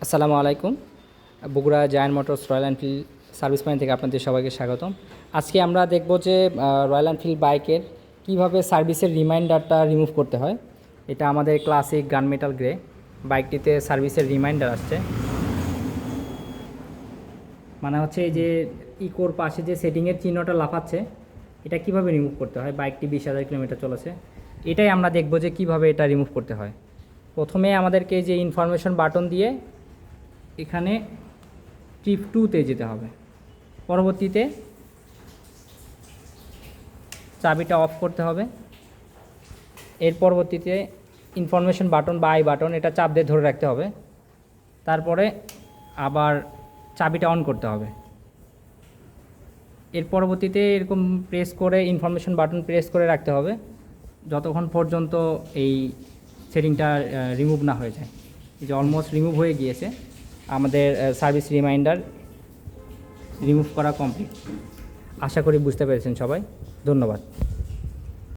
আসসালামু আলাইকুম। Bogura giant motors royal Enfield service point থেকে আপনাদের সবাইকে স্বাগতম। আজকে আমরা দেখব যে রয়্যাল এনফিল্ড বাইকের কীভাবে সার্ভিসের রিমাইন্ডারটা রিমুভ করতে হয়। এটা আমাদের ক্লাসিক গান মেটাল গ্রে বাইকটিতে সার্ভিসের রিমাইন্ডার আসছে, মানে হচ্ছে এই যে ইকোর পাশে যে সেটিংয়ের চিহ্নটা লাফাচ্ছে, এটা কিভাবে রিমুভ করতে হয়। বাইকটি 20,000 কিলোমিটার চলেছে, এটাই আমরা দেখব যে কিভাবে এটা রিমুভ করতে হয়। প্রথমে আমাদেরকে যে ইনফরমেশন বাটন দিয়ে এখানে ট্রিপ 2-তে যেতে হবে। পরবর্তীতে চাবিটা অফ করতে হবে। এর পরবর্তীতে ইনফরমেশন বাটন বা আই বাটন এটা চাপ দিয়ে ধরে রাখতে হবে। তারপরে আবার চাবিটা অন করতে হবে। এর পরবর্তীতে এরকম প্রেস করে ইনফরমেশন বাটন প্রেস করে রাখতে হবে যতক্ষণ পর্যন্ত এই সেটিংটা রিমুভ না হয়ে যায়। এই যে অলমোস্ট রিমুভ হয়ে গিয়েছে, আমাদের সার্ভিস রিমাইন্ডার রিমুভ করা কমপ্লিট। আশা করি বুঝতে পেরেছেন সবাই। ধন্যবাদ।